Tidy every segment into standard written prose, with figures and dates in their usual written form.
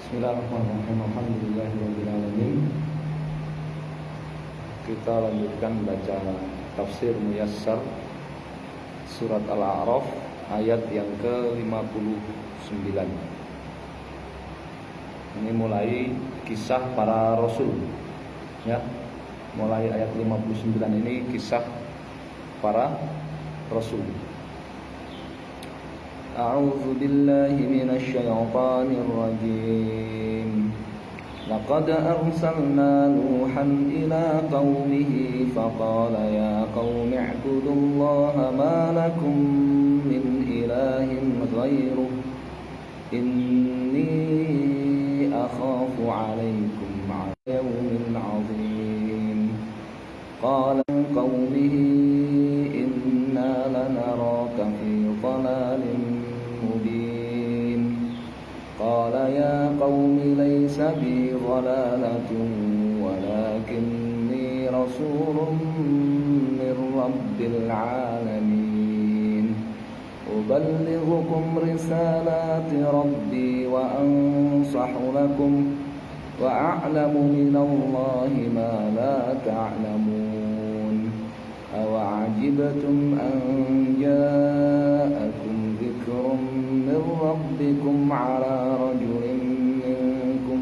Bismillahirrahmanirrahim. Alhamdulillahirabbil alamin. Kita lanjutkan baca tafsir Muyassar surat Al-A'raf ayat yang ke-59. Ini mulai kisah para rasul, ya. Mulai ayat 59 ini kisah para rasul. أعوذ بالله من الشيطان الرجيم لقد أرسلنا نوحا إلى قومه فقال يا قوم اعبدوا الله ما لكم من إله غيره إني أخاف عليكم عذاب يوم عظيم قال قومه إنا لنراك في ضلال مبين قال يا قوم ليس بي ضلالة ولكني رسول من رب العالمين أبلغكم رسالات ربي وأنصح لكم وأعلم من الله ما لا تعلمون أوعجبتم أن جاءكم ذكر من ربكم على رجل منكم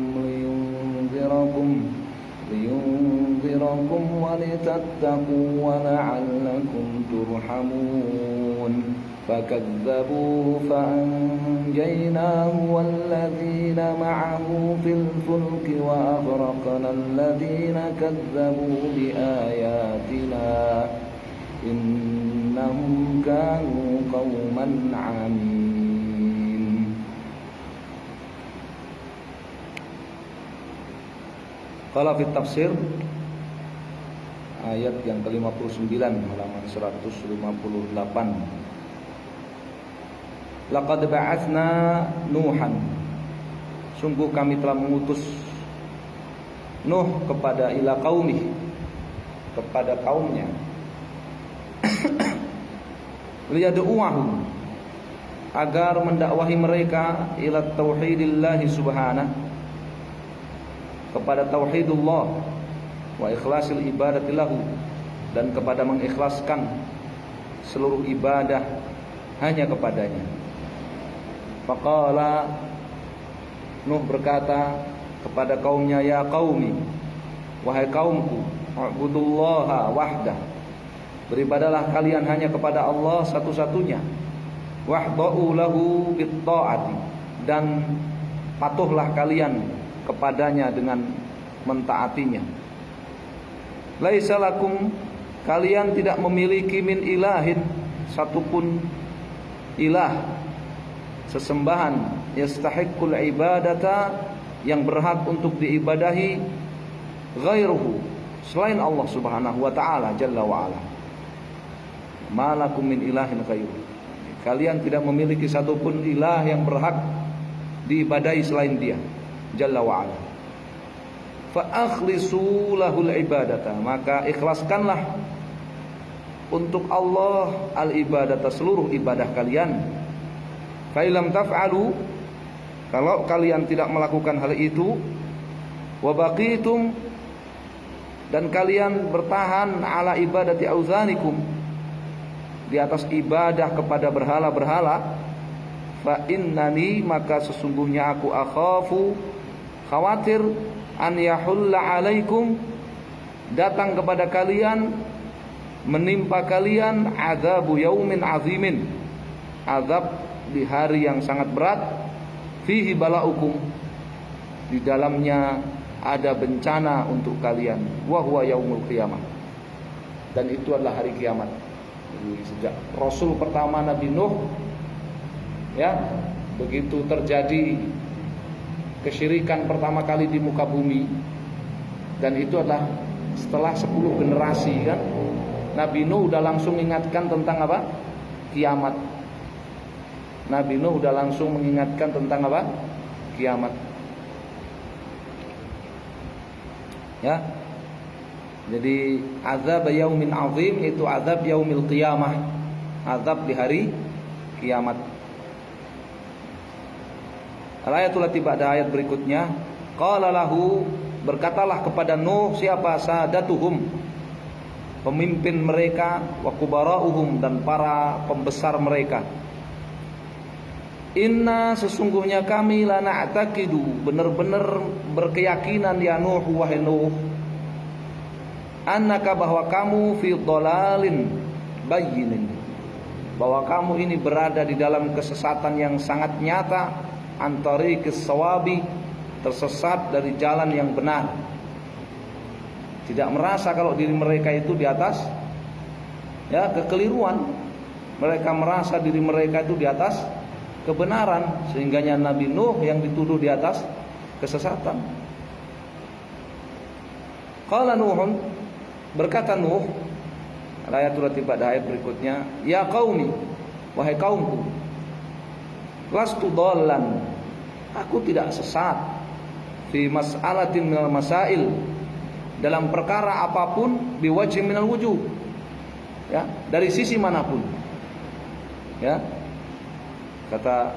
لينذركم ولتتقوا ولعلكم ترحمون فكذبوه فأنجيناه والذين معه في الفلك وأغرقنا الذين كذبوا بآياتنا إنهم كانوا قوما عمين. Qala fi tafsir ayat yang ke-59 halaman 158. Laqad ba'atsna Nuhan, sungguh kami telah mengutus Nuh kepada ila qaumih, kepada kaumnya, liyad'uahum, agar mendakwahi mereka ila tauhidillahi subhanahu, kepada tauhidullah, wa ikhlasil ibadati lahu, dan kepada mengikhlaskan seluruh ibadah hanya kepadanya. Faqala, Nuh berkata kepada kaumnya, ya qaumi, wahai kaumku, u'budullaha wahdah, beribadalah kalian hanya kepada Allah satu-satunya, wahda'u lahu bitta'ati, dan patuhlah kalian kepadanya dengan mentaatinya. Laisa lakum, kalian tidak memiliki min ilahin, satupun ilah, sesembahan, yastahiqqul ibadata, yang berhak untuk diibadahi, ghairuhu, selain Allah subhanahu wa ta'ala jalla wa ala. Malakum min ilahin ghairuhu, kalian tidak memiliki satupun ilah yang berhak diibadahi selain dia jalla wa ala. Fa akhlisu lahul ibadata, maka ikhlaskanlah untuk Allah al-ibadata, seluruh ibadah kalian. Fa illam taf'alu, kalau kalian tidak melakukan hal itu, wa baqitum, dan kalian bertahan ala ibadati auzanikum, di atas ibadah kepada berhala-berhala, fa innani, maka sesungguhnya aku akhafu, khawatir, an yahulla alaikum, datang kepada kalian, menimpa kalian, azabu yaumin azimin, azab di hari yang sangat berat, fihi balaukum, di dalamnya ada bencana untuk kalian, wa huwa yaumul qiyamah, dan itu adalah hari kiamat. Jadi, sejak Rasul pertama Nabi Nuh, ya, begitu terjadi kesyirikan pertama kali di muka bumi, dan itu adalah setelah 10 generasi, kan, Nabi Nuh udah langsung ingatkan tentang apa? Kiamat. Nabi Nuh udah langsung mengingatkan tentang apa? Kiamat. Ya. Jadi azab yaumin azim itu azab yaumil qiyamah, azab di hari kiamat. Al-ayatul lati ba'da ayat berikutnya, qala lahu, berkatalah kepada Nuh siapa? Sadatuhum, pemimpin mereka, wa kubara'uhum, dan para pembesar mereka. Inna, sesungguhnya kami, la na'taqidu, benar-benar berkeyakinan ya Nuh, wahai Nuh, annaka, bahwa kamu fi dhalalin bayyinin, bahwa kamu ini berada di dalam kesesatan yang sangat nyata, antari kesawabi, tersesat dari jalan yang benar. Tidak merasa kalau diri mereka itu di atas ya kekeliruan. Mereka merasa diri mereka itu di atas kebenaran, sehingganya Nabi Nuh yang dituduh di atas kesesatan. Qala Nuhun, berkata Nuh, ayatul lati ba'da ayat berikutnya, ya qaumi, wahai kaumku, lastu dhallan, aku tidak sesat, fi mas'alatin minal masail, dalam perkara apapun, biwajhi minal wujuh, ya, dari sisi manapun. Ya. Kata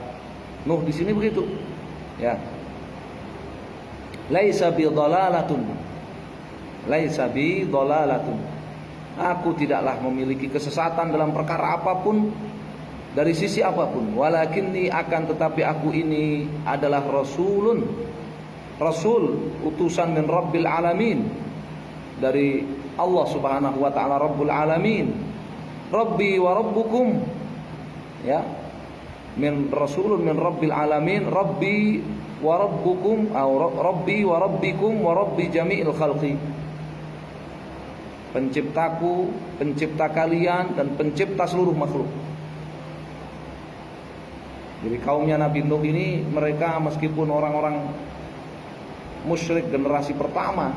Nuh di sini begitu. Ya. Laisa bi dhalalatun. Laisa bi dhalalatun. Aku tidaklah memiliki kesesatan dalam perkara apapun, dari sisi apapun. Walakinni, akan tetapi aku ini adalah rasulun, rasul, utusan min Rabbil alamin, dari Allah Subhanahu wa taala, Rabbul alamin. Rabbi wa rabbukum, ya, min rasulun min Rabbil alamin, Rabbi wa rabbukum, atau Rabbi wa rabbikum wa Rabbi jami'il khalqi, penciptaku, pencipta kalian, dan pencipta seluruh makhluk. Jadi kaumnya Nabi Nuh ini, mereka meskipun orang-orang musyrik generasi pertama,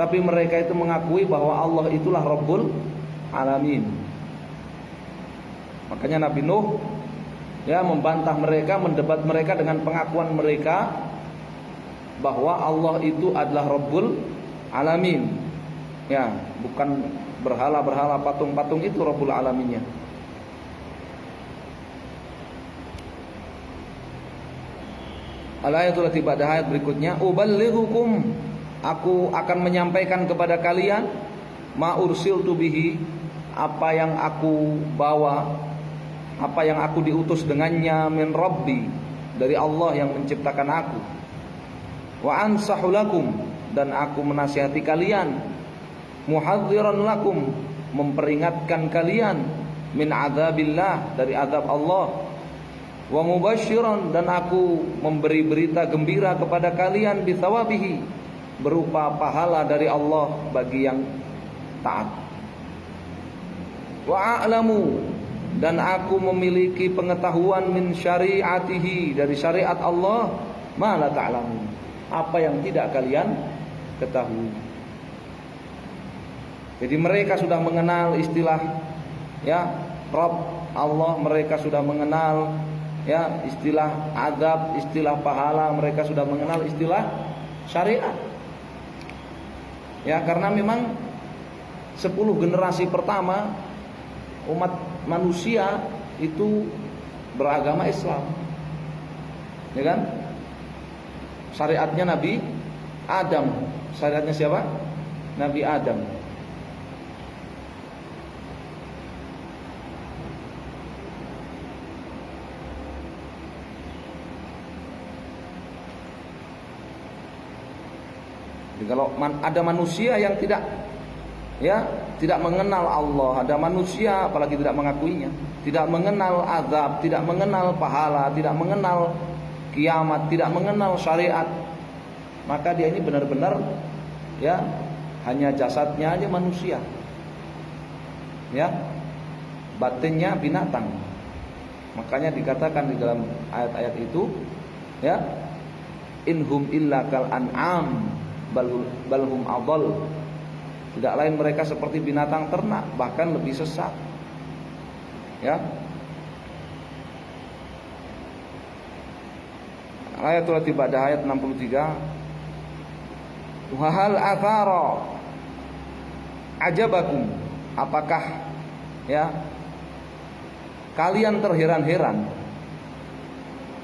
tapi mereka itu mengakui bahwa Allah itulah Rabbul alamin. Makanya Nabi Nuh ya membantah mereka, mendebat mereka dengan pengakuan mereka bahwa Allah itu adalah Rabbul alamin. Ya, bukan berhala-berhala, patung-patung itu Rabbul alaminnya. Al-ayatul lati ba'da ayat berikutnya, uballighukum, aku akan menyampaikan kepada kalian, ma ursiltu bihi, apa yang aku bawa, apa yang aku diutus dengannya, min Rabbi, dari Allah yang menciptakan aku. Wa ansahu lakum, dan aku menasihati kalian, muhadziran lakum, memperingatkan kalian, min adzabillah, dari azab Allah. Wa mubasyiran, dan aku memberi berita gembira kepada kalian, bithawabihi, berupa pahala dari Allah bagi yang taat. Wa a'lamu, dan aku memiliki pengetahuan, min syariatihi, dari syariat Allah, ma la ta'lamun, apa yang tidak kalian ketahui. Jadi mereka sudah mengenal istilah ya Rabb Allah, mereka sudah mengenal ya istilah azab, istilah pahala, mereka sudah mengenal istilah syariat. Ya, karena memang 10 generasi pertama umat manusia itu beragama Islam. Ya kan? Syariatnya Nabi Adam. Syariatnya siapa? Nabi Adam. Kalau ada manusia yang tidak mengenal Allah, ada manusia apalagi tidak mengakuinya, tidak mengenal azab, tidak mengenal pahala, tidak mengenal kiamat, tidak mengenal syariat, maka dia ini benar-benar ya hanya jasadnya aja manusia, ya batinnya binatang. Makanya dikatakan di dalam ayat-ayat itu, ya, inhum illa kal an'am balhum adall, tidak lain mereka seperti binatang ternak, bahkan lebih sesat. Ya. Ayatul lati ba'da ayat 63, wa hal athara ajabakum, apakah ya kalian terheran-heran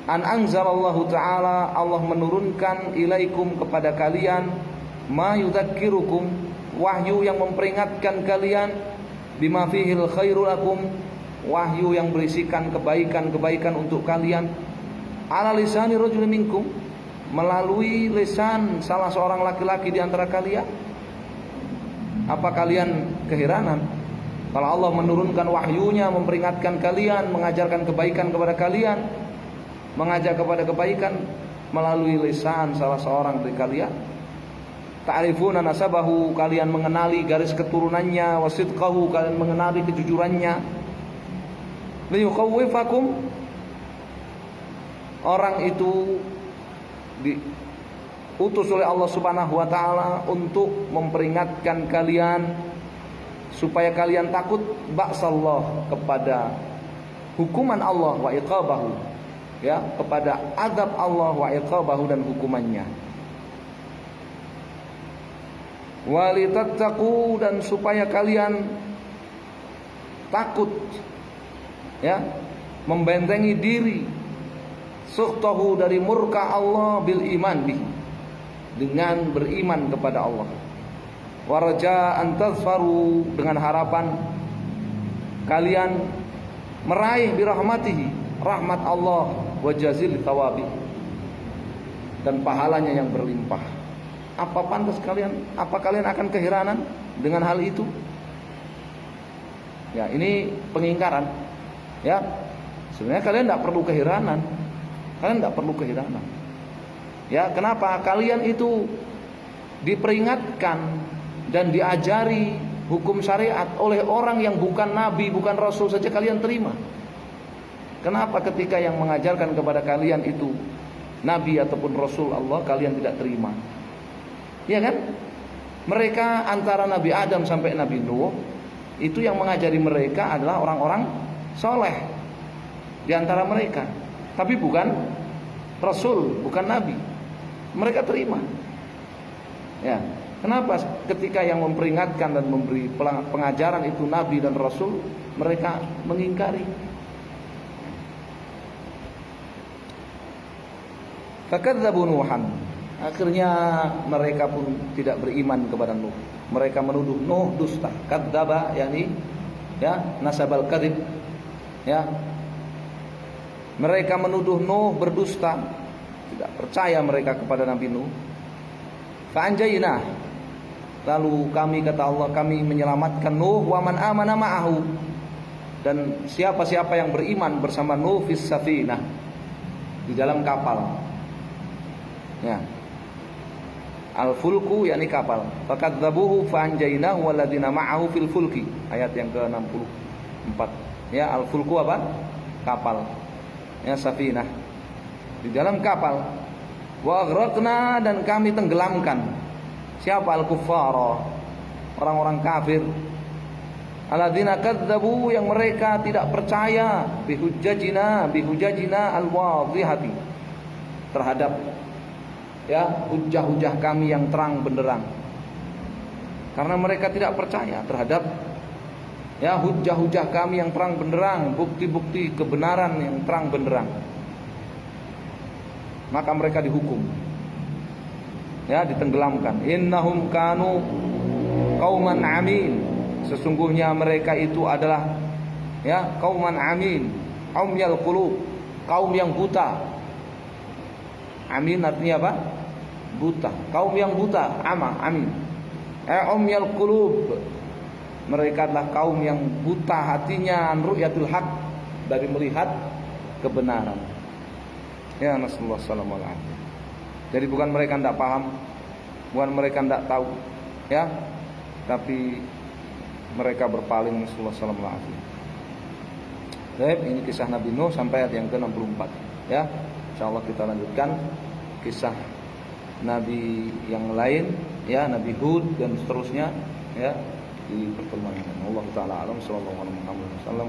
an anzalallahu ta'ala, Allah menurunkan ilaikum kepada kalian, ma yudzakirukum, wahyu yang memperingatkan kalian, bima fihil khairul lakum, wahyu yang berisikan kebaikan-kebaikan untuk kalian, ala lisani rajulin minkum, melalui lisan salah seorang laki-laki di antara kalian. Apa kalian keheranan kalau Allah menurunkan wahyunya, memperingatkan kalian, mengajarkan kebaikan kepada kalian, mengajak kepada kebaikan melalui lisan salah seorang dari kalian? Ta'rifuna nasabahu, kalian mengenali garis keturunannya, wasidqahu, kalian mengenali kejujurannya. Liyukhawwifakum, orang itu diutus oleh Allah Subhanahu wa taala untuk memperingatkan kalian supaya kalian takut ba'sallah, kepada hukuman Allah, wa iqabahu, ya, kepada azab Allah, wa iqabahu, dan hukumannya. Walitattaqu, dan supaya kalian takut, ya, membentengi diri, sukhtahu, dari murka Allah, bil iman bih, dengan beriman kepada Allah. Warja'an tazfaru, dengan harapan kalian meraih birahmatihi, rahmat Allah, wajazil thawabi, dan pahalanya yang berlimpah. Apa pantas kalian, apa kalian akan keheranan dengan hal itu? Ya, ini pengingkaran. Ya, sebenarnya kalian tidak perlu keheranan. Kalian tidak perlu keheranan. Ya, kenapa? Kalian itu diperingatkan dan diajari hukum syariat oleh orang yang bukan nabi, bukan rasul saja kalian terima. Kenapa ketika yang mengajarkan kepada kalian itu nabi ataupun rasul Allah, kalian tidak terima? Ya kan? Mereka antara Nabi Adam sampai Nabi Nuh, itu yang mengajari mereka adalah orang-orang soleh di antara mereka, tapi bukan rasul, bukan nabi. Mereka terima. Ya, kenapa ketika yang memperingatkan dan memberi pengajaran itu nabi dan rasul, mereka mengingkari? Fakadzabu Nuhan, akhirnya mereka pun tidak beriman kepada Nuh. Mereka menuduh Nuh dusta. Kadzaba, yakni, ya, nasabal kadzib, ya. Mereka menuduh Nuh berdusta, tidak percaya mereka kepada Nabi Nuh. Fa'anjaynah, lalu kami, kata Allah, kami menyelamatkan Nuh wa man amana ma'ahu, dan siapa-siapa yang beriman bersama Nuh fis safinah, di dalam kapal. Ya, al-fulku, yakni kapal. Fakadzabuhu fa'anjaynahu walladzina ma'ahu fil fulki, ayat yang ke-64. Ya, al-fulku apa? Kapal. Ya, safinah, di dalam kapal. Wa aghraqna, dan kami tenggelamkan. Siapa? Al-kuffara, orang-orang kafir. Alladzina kadzabu, yang mereka tidak percaya bihujjajina al-wadhihati, terhadap, ya, hujah-hujah kami yang terang benderang. Karena mereka tidak percaya terhadap, ya, hujah-hujah kami yang terang benderang, bukti-bukti kebenaran yang terang benderang, maka mereka dihukum, ya, ditenggelamkan. Innahum kanu qauman amin, sesungguhnya mereka itu adalah, ya, qauman amin, umyal qulub, kaum yang buta. Amin artinya apa? Buta. Kaum yang buta, amin. Umyal qulub, mereka adalah kaum yang buta hatinya, an ru'yatul haq, dari melihat kebenaran. Ya, nasallallahu alaihi wasallam. Jadi bukan mereka tidak paham, bukan mereka tidak tahu, ya, tapi mereka berpaling, nasallallahu alaihi wasallam. Baik, ini kisah Nabi Nuh sampai ayat yang ke-64. Ya, insyaallah kita lanjutkan kisah nabi yang lain, ya, Nabi Hud dan seterusnya, ya, di pertemuan ini. Allah taala alam, sallallahu alaihi wasallam.